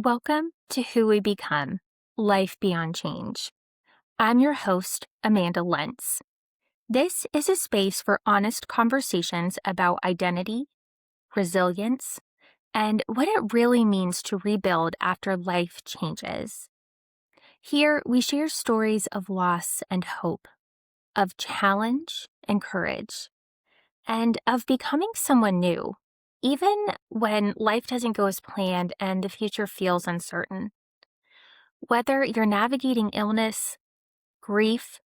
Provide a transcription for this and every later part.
Welcome to Who We Become Life Beyond Change. I'm your host, Amanda Lentz. This is a space for honest conversations about identity, resilience, and what it really means to rebuild after life changes. Here, we share stories of loss and hope, of challenge and courage, and of becoming someone new, even when life doesn't go as planned and the future feels uncertain. Whether you're navigating illness, grief,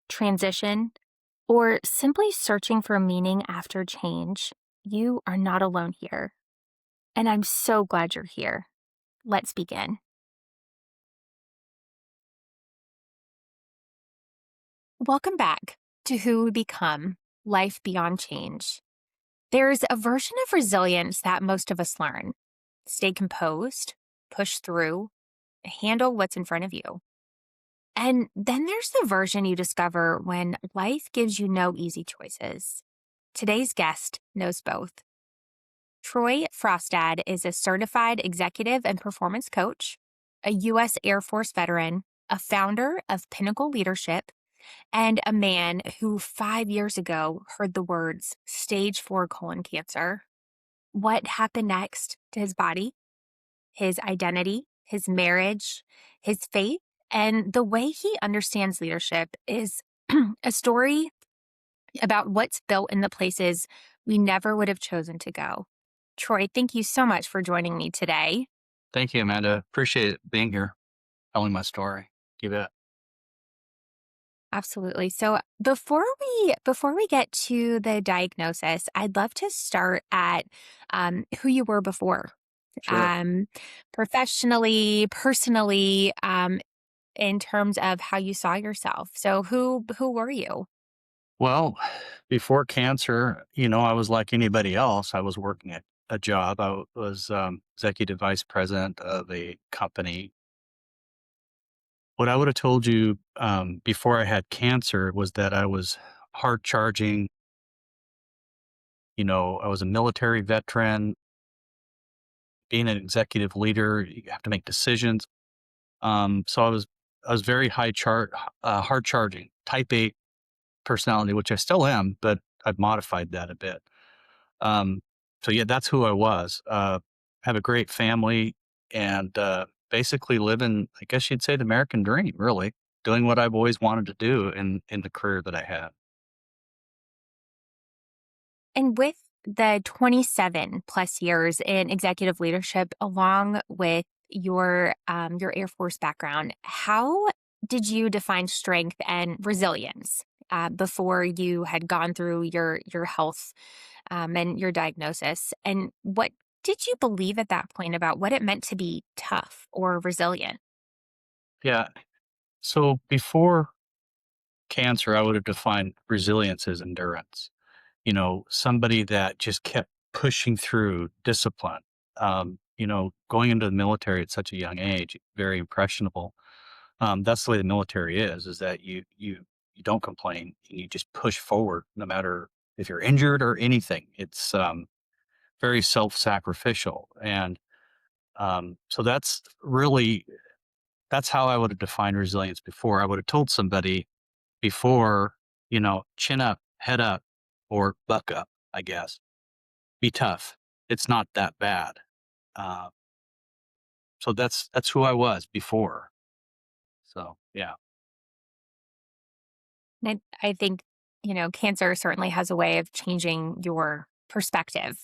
transition, or simply searching for meaning after change, you are not alone here. And I'm so glad you're here. Let's begin. Welcome back to Who We Become Life Beyond Change. There's a version of resilience that most of us learn: stay composed, push through, handle what's in front of you. And then there's the version you discover when life gives you no easy choices. Today's guest knows both. Troy Frostad is a certified executive and performance coach, a U.S. Air Force veteran, a founder of Pinnacle Leadership, and a man who 5 years ago heard the words stage 4 colon cancer. What happened next to his body, his identity, his marriage, his faith, and the way he understands leadership is a story about what's built in the places we never would have chosen to go. Troy, thank you so much for joining me today. Thank you, Amanda. Appreciate being here, telling my story. You bet. Absolutely. So before we get to the diagnosis, I'd love to start at who you were before, Sure. um, professionally, personally, in terms of how you saw yourself. So who were you? Well, before cancer, I was like anybody else. I was working at a job. I was executive vice president of a company. What I would have told you before I had cancer was that I was hard charging. I was a military veteran. Being an executive leader, you have to make decisions. So I was very hard charging, type A personality, which I still am, but I've modified that a bit. Um, so yeah, that's who I was. Have a great family and basically living, I guess you'd say, the American dream, really, doing what I've always wanted to do in the career that I had. And with the 27 plus years in executive leadership, along with your Air Force background, how did you define strength and resilience before you had gone through your health and your diagnosis? And what did you believe at that point about what it meant to be tough or resilient? Yeah. So before cancer, I would have defined resilience as endurance. Somebody that just kept pushing through discipline. Going into the military at such a young age, very impressionable. That's the way the military is that you don't complain and you just push forward no matter if you're injured or anything. It's very self-sacrificial. And so that's how I would have defined resilience before. I would have told somebody before, chin up, head up, or buck up, I guess. Be tough. It's not that bad. Uh, so that's who I was before. So yeah. And I think, cancer certainly has a way of changing your perspective,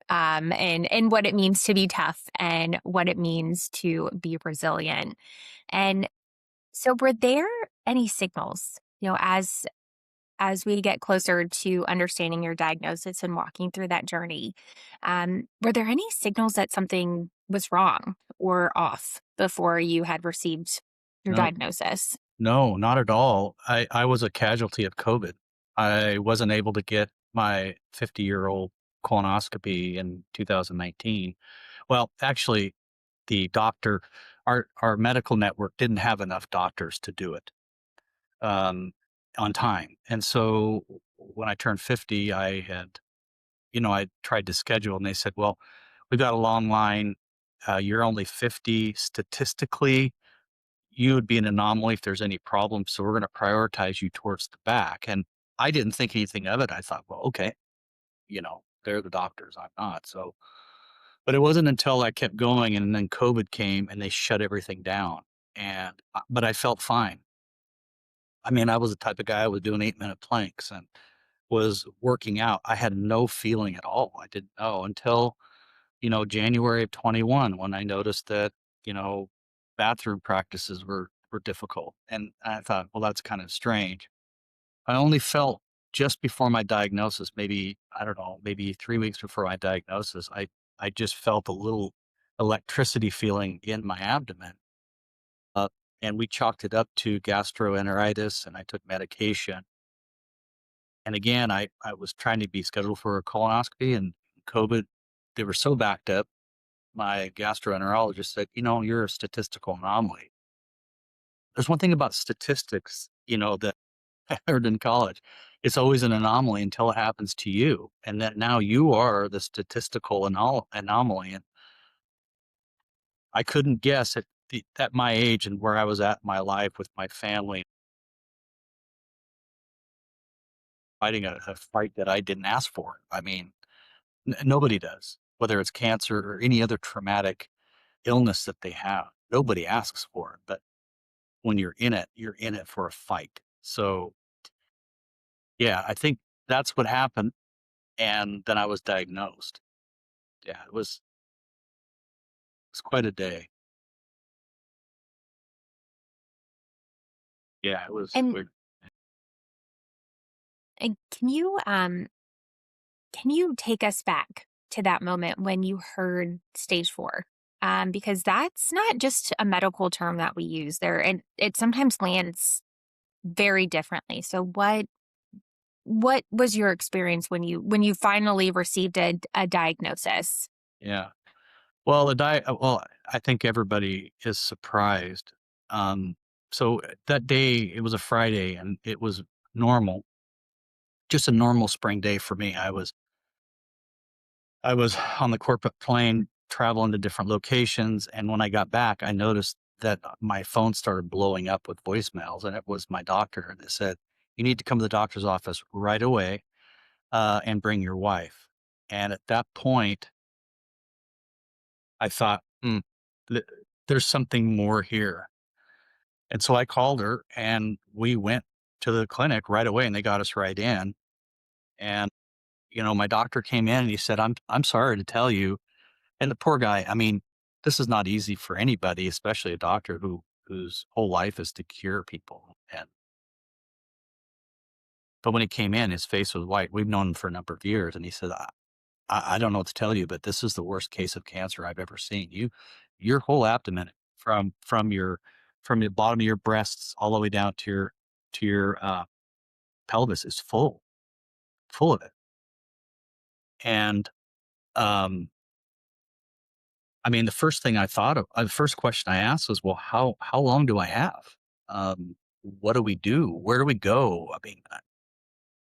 and what it means to be tough and what it means to be resilient. And so, were there any signals, as we get closer to understanding your diagnosis and walking through that journey, were there any signals that something was wrong or off before you had received your No, diagnosis? no, not at all. I was a casualty of COVID. I wasn't able to get my 50-year-old colonoscopy in 2019. Well, actually, the doctor, our medical network didn't have enough doctors to do it um, on time. And so when I turned 50, I tried to schedule and they said, well, we've got a long line you're only 50. Statistically, you would be an anomaly if there's any problem. So we're going to prioritize you towards the back. And I didn't think anything of it. I thought, well, okay, they're the doctors. I'm not. So, but it wasn't until I kept going and then COVID came and they shut everything down. But I felt fine. I mean, I was the type of guy who was doing 8-minute planks and was working out. I had no feeling at all. I didn't know until, January of 21 when I noticed that, you know, bathroom practices were difficult. And I thought, well, that's kind of strange. I only felt just before my diagnosis, maybe, I don't know, maybe 3 weeks before my diagnosis, I just felt a little electricity feeling in my abdomen. Uh, and we chalked it up to gastroenteritis and I took medication. And again, I was trying to be scheduled for a colonoscopy and COVID, they were so backed up. My gastroenterologist said, you're a statistical anomaly. There's one thing about statistics, that I learned in college. It's always an anomaly until it happens to you. And that now you are the statistical anomaly. And I couldn't guess at my age and where I was at in my life with my family, fighting a fight that I didn't ask for. I mean, nobody does, whether it's cancer or any other traumatic illness that they have. Nobody asks for it. But when you're in it for a fight. So, yeah, I think that's what happened, and then I was diagnosed. Yeah, it was quite a day. Yeah, it was And weird. and can you take us back to that moment when you heard stage 4? Because that's not just a medical term that we use there, and it sometimes lands very differently. So what was your experience when you finally received a diagnosis? Yeah. Well, I think everybody is surprised. Um, that day, it was a Friday, and it was normal, just a normal spring day for me. I was on the corporate plane traveling to different locations, and when I got back, I noticed that my phone started blowing up with voicemails, and it was my doctor that said, "You need to come to the doctor's office right away, and bring your wife." And at that point, I thought, th there's something more here. And so I called her, and we went to the clinic right away, and they got us right in. And, my doctor came in and he said, I'm sorry to tell you. And the poor guy, I mean, this is not easy for anybody, especially a doctor whose whole life is to cure people. But when he came in, his face was white. We've known him for a number of years, and he said, I don't know what to tell you, but this is the worst case of cancer I've ever seen. Your whole abdomen, from the bottom of your breasts all the way down to your pelvis, is full of it. And um, I mean, the first question I asked was, well, how long do I have? What do we do? Where do we go? I mean,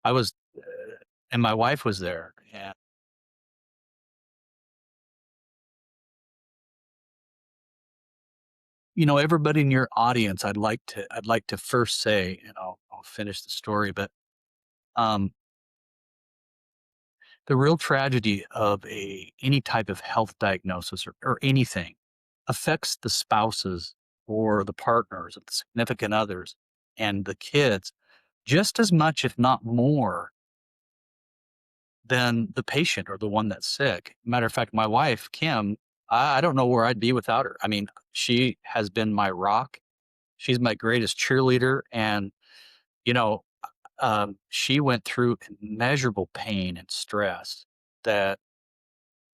I was, and my wife was there, and everybody in your audience, I'd like to first say, and I'll finish the story, but um, the real tragedy of any type of health diagnosis or anything affects the spouses or the partners, or the significant others, and the kids just as much, if not more, than the patient or the one that's sick. Matter of fact, my wife, Kim, I don't know where I'd be without her. I mean, she has been my rock. She's my greatest cheerleader. And, you know, she went through immeasurable pain and stress that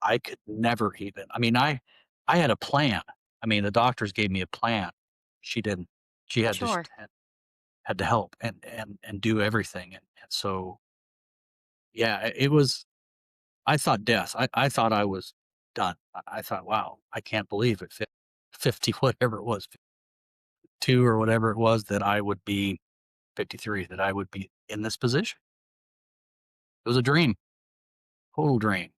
I could never even, I mean, I had a plan. I mean, the doctors gave me a plan. She didn't. She had to, Sure. had to help and do everything. And so, yeah, it was, I thought death. I thought I was done. I thought, wow, I can't believe it. 50, whatever it was, 2 or whatever it was, that I would be 53, that I would be in this position. It was a dream, total dream.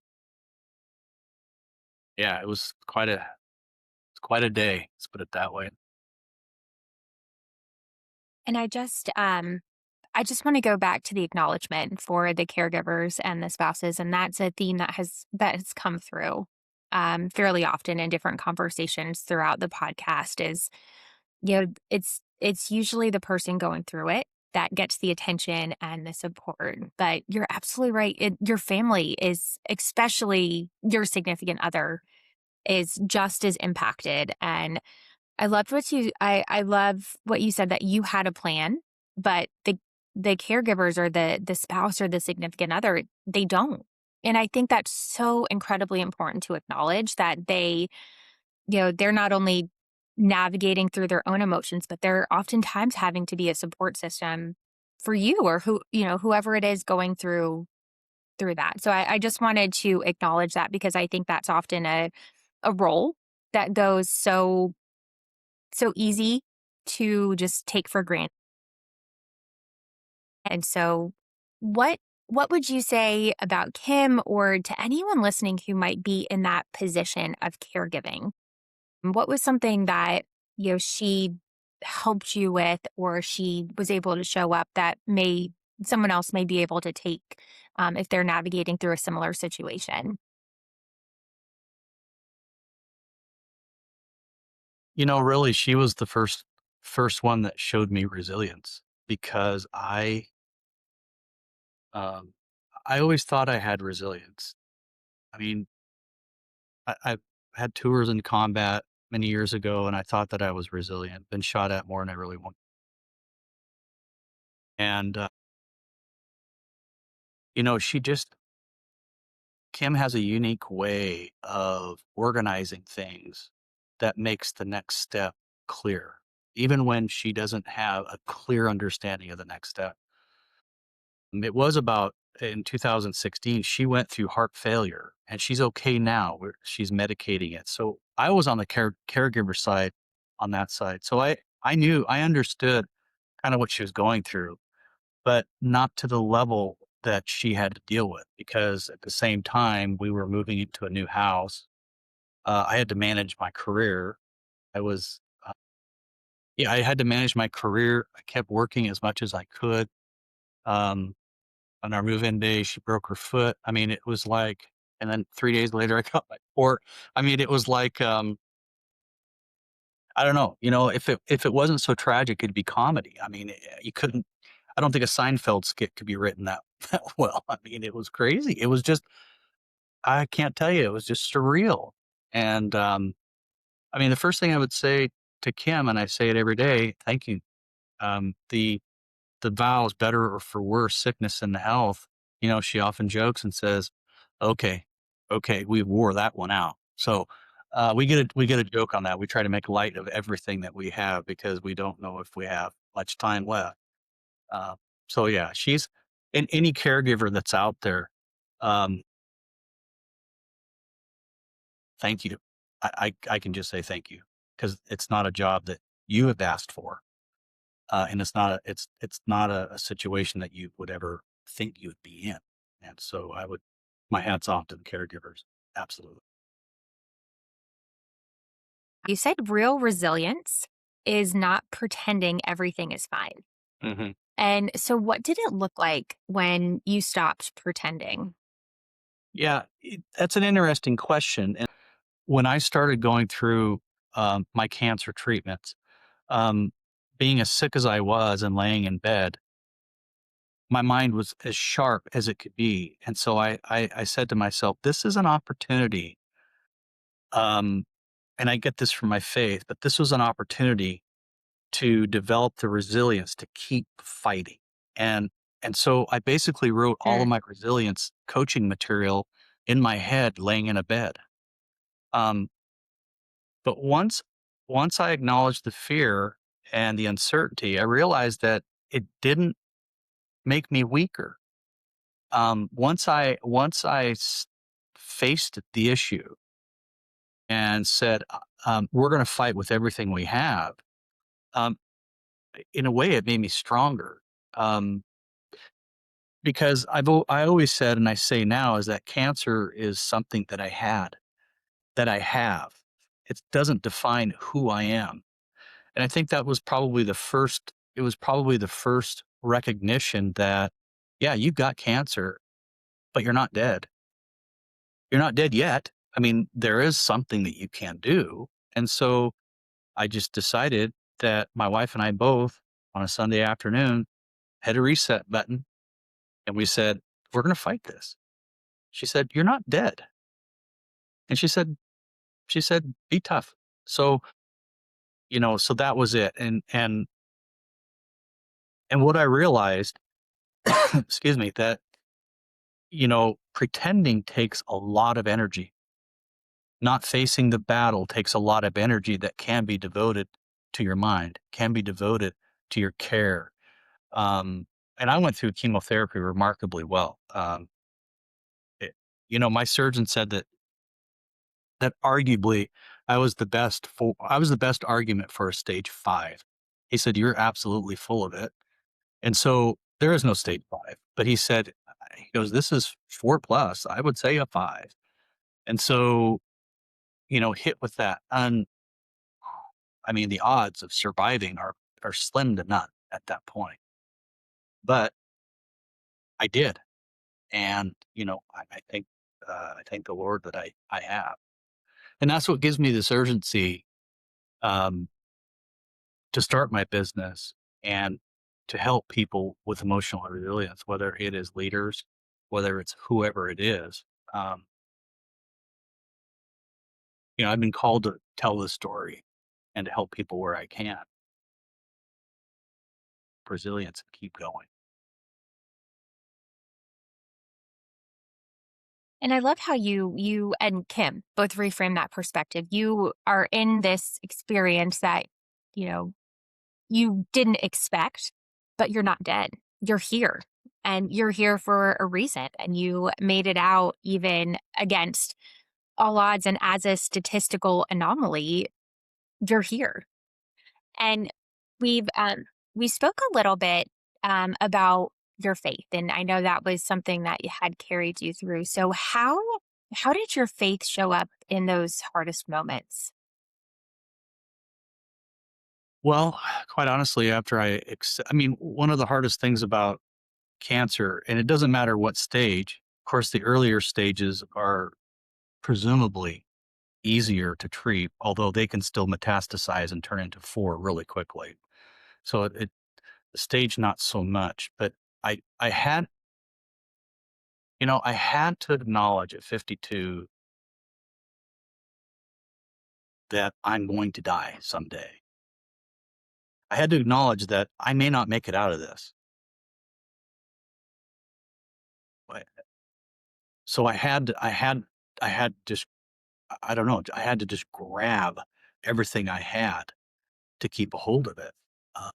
Yeah, it was quite a quite a day. Let's put it that way. And I just want to go back to the acknowledgement for the caregivers and the spouses, and that's a theme that has come through fairly often in different conversations throughout the podcast. Is it's usually the person going through it that gets the attention and the support. But you're absolutely right. Your family is, especially your significant other, is just as impacted. And I love what you said, that you had a plan, but the caregivers or the spouse or the significant other, they don't. And I think that's so incredibly important to acknowledge, that they're not only navigating through their own emotions, but they're oftentimes having to be a support system for you, or whoever it is going through that. So I just wanted to acknowledge that, because I think that's often a role that goes so easy to just take for granted. And so what what would you say about Kim, or to anyone listening who might be in that position of caregiving? What was something that, she helped you with, or she was able to show up, that may someone else may be able to take, if they're navigating through a similar situation? Really, she was the first one that showed me resilience because um, I always thought I had resilience. I mean, I've had tours in combat many years ago, and I thought that I was resilient. Been shot at more than I really want, and she just Kim has a unique way of organizing things that makes the next step clear, even when she doesn't have a clear understanding of the next step. It was about in 2016, she went through heart failure and she's okay now. She's medicating it. So I was on the caregiver side on that side. So I understood kind of what she was going through, but not to the level that she had to deal with because at the same time we were moving into a new house. I had to manage my career. I was, yeah, I had to manage my career. I kept working as much as I could. Um, on our move-in day, she broke her foot. I mean, it was like, and then 3 days later, I got my port. I mean, it was like, I don't know, if it wasn't so tragic, it'd be comedy. I mean, you couldn't. I don't think a Seinfeld skit could be written that that well. I mean, it was crazy. It was just, I can't tell you, it was just surreal. And I mean, the first thing I would say to Kim, and I say it every day, thank you. The vows, better or for worse, sickness and health, she often jokes and says, "Okay, okay, we wore that one out." So, we get a joke on that. We try to make light of everything that we have because we don't know if we have much time left. Uh, so yeah, she's and any caregiver that's out there, um, thank you. I can just say thank you because it's not a job that you have asked for. And it's not a situation that you would ever think you'd be in. And so my hats off to the caregivers. Absolutely. You said real resilience is not pretending everything is fine. Hmm. And so what did it look like when you stopped pretending? Yeah, that's an interesting question. And when I started going through my cancer treatments, um, being as sick as I was and laying in bed, my mind was as sharp as it could be. And so I said to myself, this is an opportunity. Um, and I get this from my faith, but this was an opportunity to develop the resilience to keep fighting. And and so I basically wrote all of Mm, my resilience coaching material in my head laying in a bed. Um, but once I acknowledged the fear and the uncertainty, I realized that it didn't make me weaker. Once I faced the issue and said, "We're going to fight with everything we have." Um, in a way, it made me stronger. Um, Because I always said, and I say now, is that cancer is something that I had, that I have. it doesn't define who I am. And I think that was probably the first it was probably the first recognition that, yeah, you've got cancer, but you're not dead. You're not dead yet. I mean, there is something that you can do. And so I just decided that my wife and I both on a Sunday afternoon had a reset button and we said, we're going to fight this. She said, you're not dead. And she said, be tough. So, so that was it. And what I realized, excuse me, that, pretending takes a lot of energy. Not facing the battle takes a lot of energy that can be devoted to your mind, can be devoted to your care. And I went through chemotherapy remarkably well. It, my surgeon said that arguably I was the best argument for a stage 5. He said, "You're absolutely full of it." And so there is no stage 5, but he goes, "This is 4 plus. I would say a 5." And so, hit with that. And I mean, the odds of surviving are slim to none at that point. But I did. And, I thank the Lord that I have. And that's what gives me this urgency um, to start my business and to help people with emotional resilience, whether it is leaders, whether it's whoever it is. Um, I've been called to tell this story and to help people where I can, resilience and keep going. And I love how you and Kim both reframe that perspective. You are in this experience that, you know, you didn't expect, but you're not dead. You're here. And you're here for a reason. And you made it out even against all odds. And as a statistical anomaly, you're here. And we spoke a little bit about your faith, and I know that was something that you had carried you through. So how did your faith show up in those hardest moments? Well, quite honestly, I mean, one of the hardest things about cancer, and it doesn't matter what stage, of course, the earlier stages are presumably easier to treat, although they can still metastasize and turn into 4 really quickly. So the stage not so much, but I had, I had to acknowledge at 52 that I'm going to die someday. I had to acknowledge that I may not make it out of this. But- So I had just, I don't know, I had to just grab everything I had to keep a hold of it. Uh,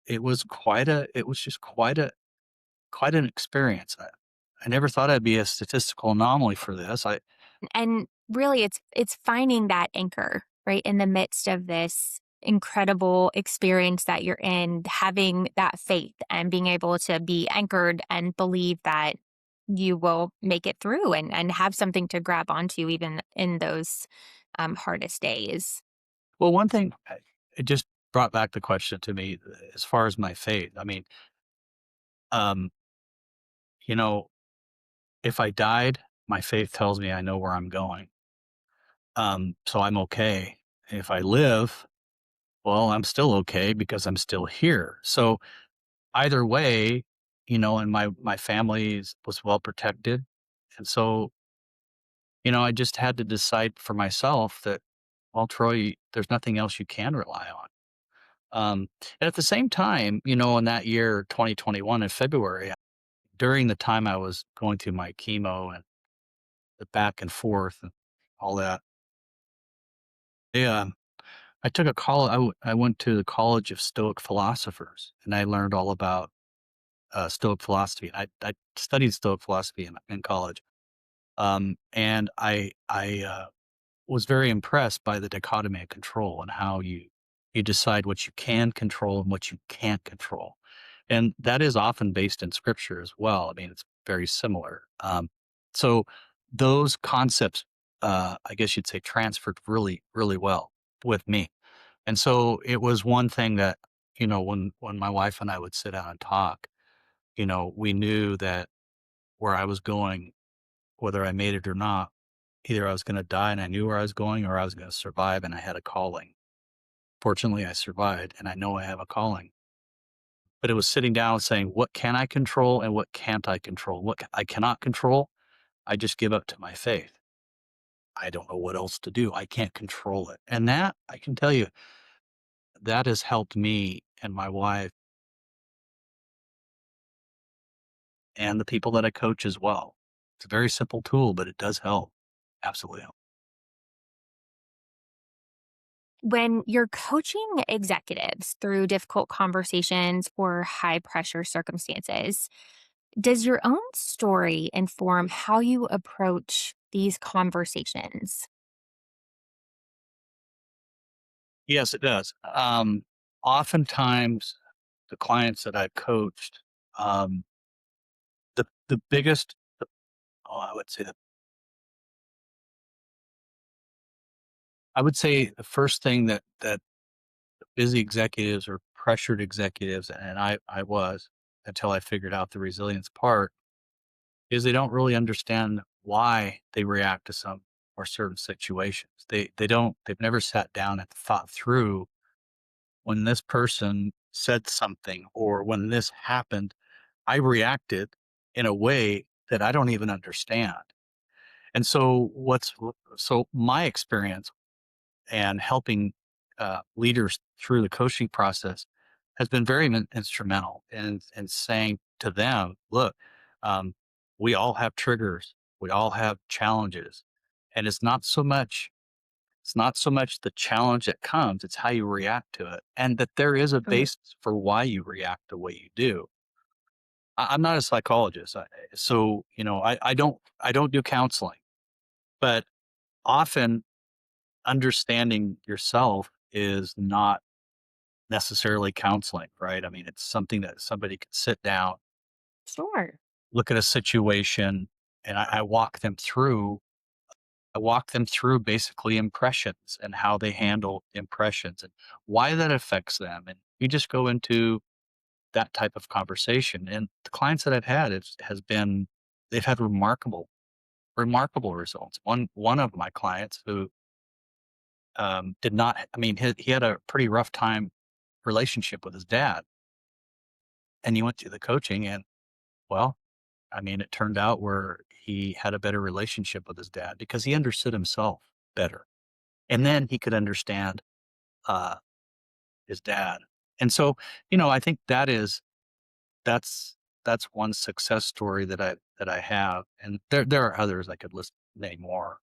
it was just quite an experience. I never thought I'd be a statistical anomaly for this. And really it's finding that anchor, right, in the midst of this incredible experience that you're in, having that faith and being able to be anchored and believe that you will make it through and have something to grab onto even in those hardest days. Well, one thing, it just brought back the question to me as far as my faith. I mean, um, you know, if I died, my faith tells me I know where I'm going. So I'm okay. If I live, well, I'm still okay because I'm still here. So either way, and my family was well protected. And so, I just had to decide for myself that, well, Troy, there's nothing else you can rely on. And at the same time, in that year, 2021 in February, during the time I was going through my chemo and the back and forth and all that, yeah, I took a call. I went to the College of Stoic Philosophers, and I learned all about Stoic philosophy. I studied Stoic philosophy in college, and I was very impressed by the dichotomy of control and how you decide what you can control and what you can't control. And that is often based in scripture as well. I mean, it's very similar. So those concepts I guess you'd say, transferred really, really well with me. And so it was one thing that, when my wife and I would sit down and talk, we knew that where I was going, whether I made it or not, either I was going to die and I knew where I was going, or I was going to survive and I had a calling. Fortunately, I survived and I know I have a calling. But it was sitting down and saying, what can I control and what can't I control? What I cannot control, I just give up to my faith. I don't know what else to do. I can't control it. And that, I can tell you, that has helped me and my wife and the people that I coach as well. It's a very simple tool, but it does help. Absolutely help. When you're coaching executives through difficult conversations or high pressure circumstances, does your own story inform how you approach these conversations? Yes, it does. Oftentimes, the clients that I've coached, um, the biggest, I would say, the first thing that busy executives or pressured executives, and I was until I figured out the resilience part, is they don't really understand why they react to some or certain situations. They've never sat down and thought through, when this person said something or when this happened, I reacted in a way that I don't even understand. And so my experience and helping leaders through the coaching process has been very instrumental in saying to them, look, um, we all have triggers, we all have challenges, and it's not so much the challenge that comes, it's how you react to it, and that there is a Mhm. basis for why you react the way you do. I'm not a psychologist, so I don't do counseling, but often understanding yourself is not necessarily counseling, right? I mean, it's something that somebody can sit down, Sure. look at a situation, and I walk them through. I walk them through basically impressions and how they handle impressions and why that affects them. And you just go into that type of conversation. And the clients that I've had has been they've had remarkable results. One of my clients who did not, I mean, he had a pretty rough time relationship with his dad, and he went through the coaching, and well, I mean, it turned out where he had a better relationship with his dad because he understood himself better, and then he could understand uh, his dad. And so, I think that's that's one success story that I have, and there are others I could name more.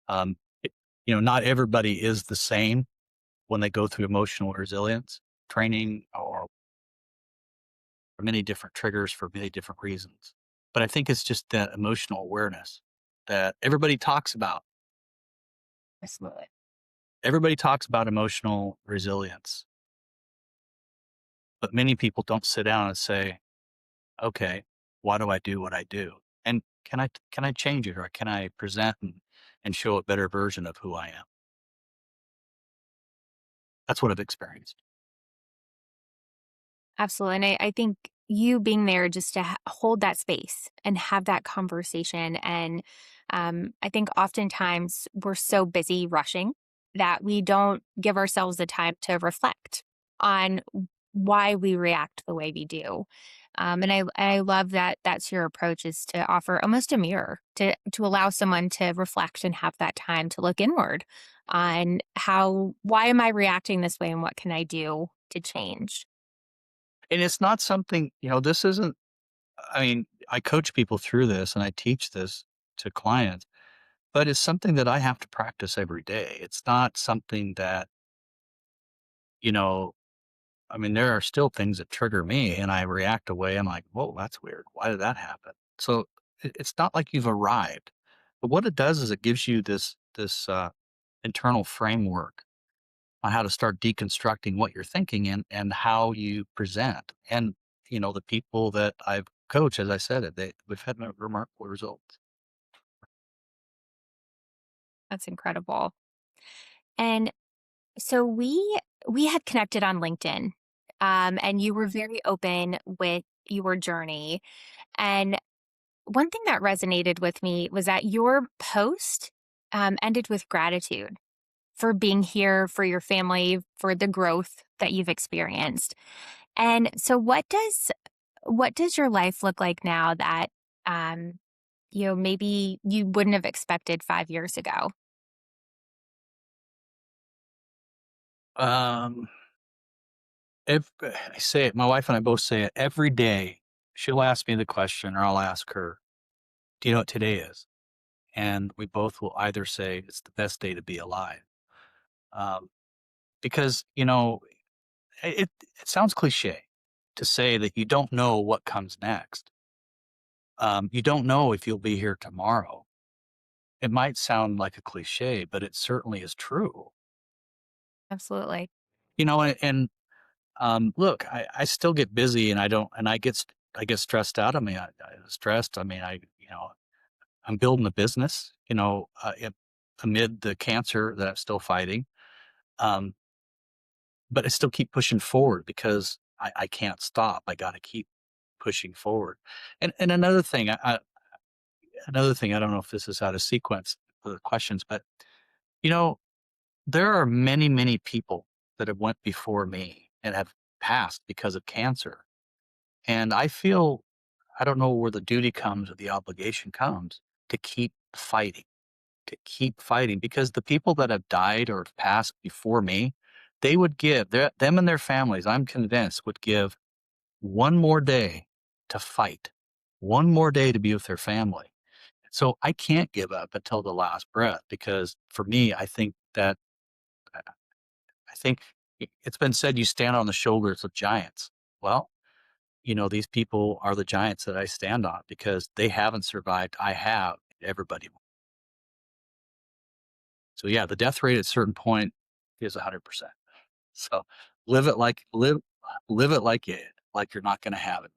Um, it, not everybody is the same when they go through emotional resilience training or many different triggers for many different reasons. But I think it's just that emotional awareness that everybody talks about. Absolutely. Everybody talks about emotional resilience, but many people don't sit down and say, okay, why do I do what I do? And can I change it, or can I present and show a better version of who I am? That's what I've experienced. Absolutely. And I think you being there just to hold that space and have that conversation. And I think oftentimes we're so busy rushing that we don't give ourselves the time to reflect on why we react the way we do. And I love that that's your approach, is to offer almost a mirror to allow someone to reflect and have that time to look inward on why am I reacting this way and what can I do to change. And it's not something, this isn't, I mean, I coach people through this and I teach this to clients, but it's something that I have to practice every day. It's not something that, you know, I mean, there are still things that trigger me and I react away. I'm like, whoa, that's weird. Why did that happen? So it's not like you've arrived. But what it does is it gives you this internal framework on how to start deconstructing what you're thinking and how you present. And the people that I've coached, as I said, we've had remarkable results. That's incredible. And so we had connected on LinkedIn, and you were very open with your journey. And one thing that resonated with me was that your post ended with gratitude for being here, for your family, for the growth that you've experienced. And so, what does your life look like now that um, maybe you wouldn't have expected 5 years ago? Um, if I say it, my wife and I both say it every day. She'll ask me the question, or I'll ask her, "Do you know what today is?" And we both will either say it's the best day to be alive, um, because it sounds cliche to say that you don't know what comes next. You don't know if you'll be here tomorrow. It might sound like a cliche, but it certainly is true. Absolutely. Look, I still get busy, and I don't, and I get stressed out. I stressed. I mean, I'm building a business. Amid the cancer that I'm still fighting, um, but I still keep pushing forward because I can't stop. I got to keep pushing forward. And another thing, I don't know if this is out of sequence for the questions, but you know, there are many people that have went before me and have passed because of cancer. And I feel, I don't know where the duty comes or the obligation comes to keep fighting because the people that have died or have passed before me, they would give them and their families, I'm convinced, would give one more day to fight, one more day to be with their family. So I can't give up until the last breath because for me, I think it's been said you stand on the shoulders of giants. Well, these people are the giants that I stand on because they haven't survived. I have. Everybody. So yeah, the death rate at a certain point is 100%. So live it like live it like you're not going to have it.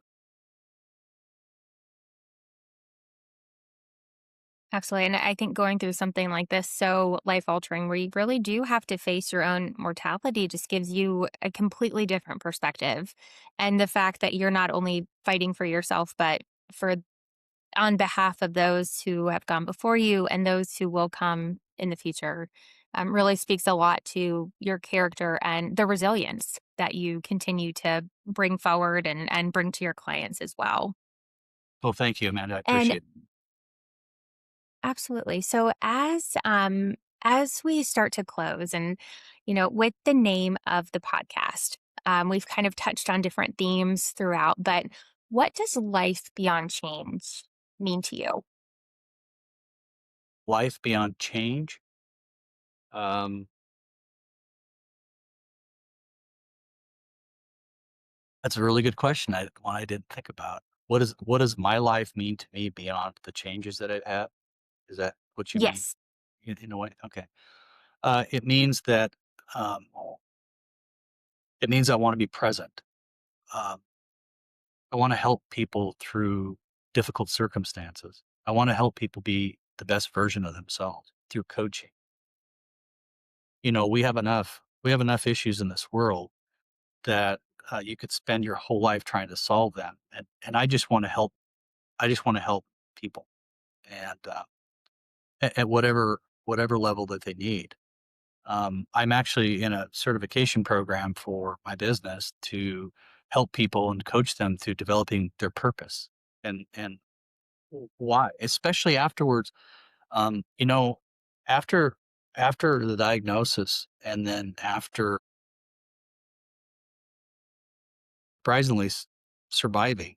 Absolutely. And I think going through something like this, so life altering, where you really do have to face your own mortality, just gives you a completely different perspective. And the fact that you're not only fighting for yourself, but for on behalf of those who have gone before you and those who will come in the future, really speaks a lot to your character and the resilience that you continue to bring forward and bring to your clients as well. Well, thank you, Amanda. I And appreciate it. absolutely. So as we start to close, and with the name of the podcast, we've kind of touched on different themes throughout, but what does life beyond change mean to you? Life beyond change. Um, that's a really good question. One I didn't think about. What does my life mean to me beyond the changes that I've had? Is that what you mean? Yes, In a way, okay. It means that um, it means I want to be present. Um, I want to help people through difficult circumstances. I want to help people be the best version of themselves through coaching. We have enough issues in this world that you could spend your whole life trying to solve them, and I just want to help. I just want to help people, and at whatever level that they need. I'm actually in a certification program for my business to help people and coach them through developing their purpose and why, especially afterwards. Um, you know, after after the diagnosis, and then after surprisingly surviving,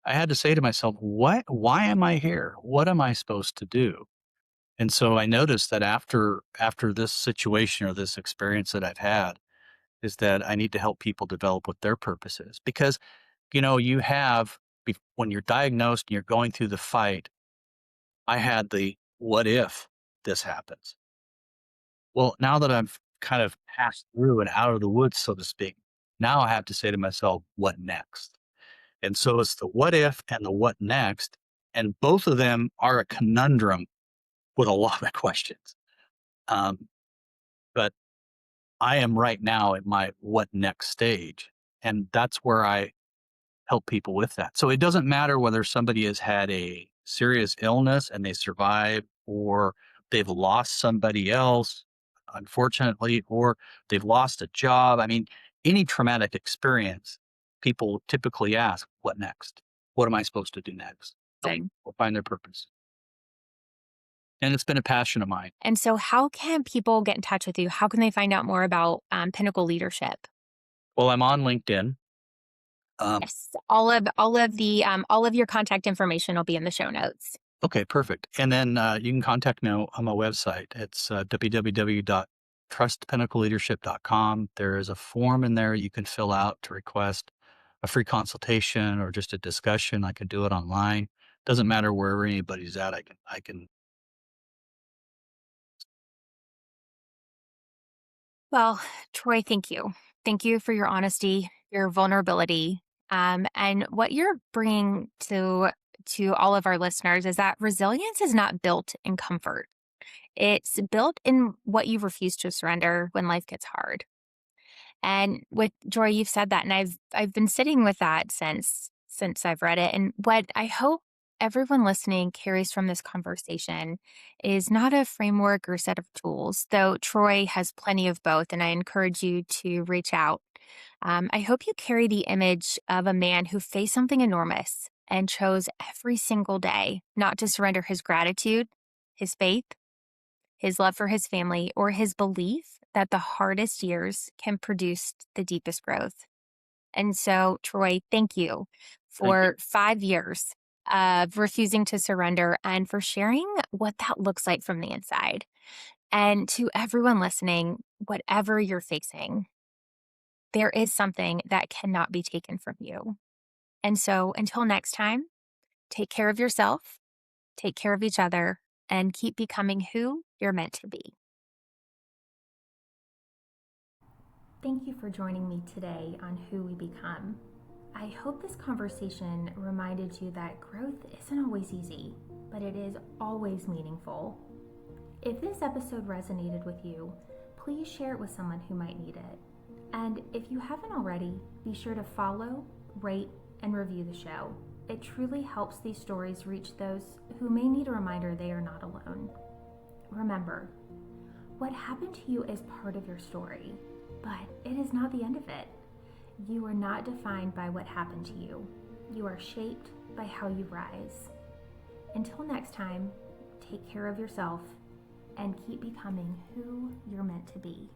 I had to say to myself, "What? Why am I here? What am I supposed to do?" And so I noticed that after this situation or this experience that I've had, is that I need to help people develop what their purpose is. Because, when you're diagnosed and you're going through the fight, I had the what if this happens? Well, now that I've kind of passed through and out of the woods, so to speak, now I have to say to myself, what next? And so it's the what if and the what next. And both of them are a conundrum with a lot of questions. Um, but I am right now at my what next stage. And that's where I help people with that. So it doesn't matter whether somebody has had a serious illness and they survive, or they've lost somebody else, unfortunately, or they've lost a job. I mean, any traumatic experience, people typically ask, what next? What am I supposed to do next? Help Thing. people find their purpose. And it's been a passion of mine. And so, how can people get in touch with you? How can they find out more about Pinnacle Leadership? Well, I'm on LinkedIn. Yes, all of your contact information will be in the show notes. Okay, perfect. And then you can contact me on my website. It's www.trustpinnacleleadership.com. There is a form in there you can fill out to request a free consultation or just a discussion. I can do it online. Doesn't matter wherever anybody's at. I can. Well, Troy, thank you. Thank you for your honesty, your vulnerability, and what you're bringing to all of our listeners is that resilience is not built in comfort. It's built in what you refuse to surrender when life gets hard. And with Joy, you've said that, and I've been sitting with that since I've read it. And what I hope everyone listening carries from this conversation is not a framework or set of tools, though Troy has plenty of both, and I encourage you to reach out. I hope you carry the image of a man who faced something enormous and chose every single day not to surrender his gratitude, his faith, his love for his family, or his belief that the hardest years can produce the deepest growth. And so, Troy, thank you Thank you. for 5 years of refusing to surrender and for sharing what that looks like from the inside. And to everyone listening, whatever you're facing, there is something that cannot be taken from you. And so, until next time, take care of yourself, take care of each other, and keep becoming who you're meant to be. Thank you for joining me today on Who We Become. I hope this conversation reminded you that growth isn't always easy, but it is always meaningful. If this episode resonated with you, please share it with someone who might need it. And if you haven't already, be sure to follow, rate, and review the show. It truly helps these stories reach those who may need a reminder they are not alone. Remember, what happened to you is part of your story, but it is not the end of it. You are not defined by what happened to you. You are shaped by how you rise. Until next time, take care of yourself and keep becoming who you're meant to be.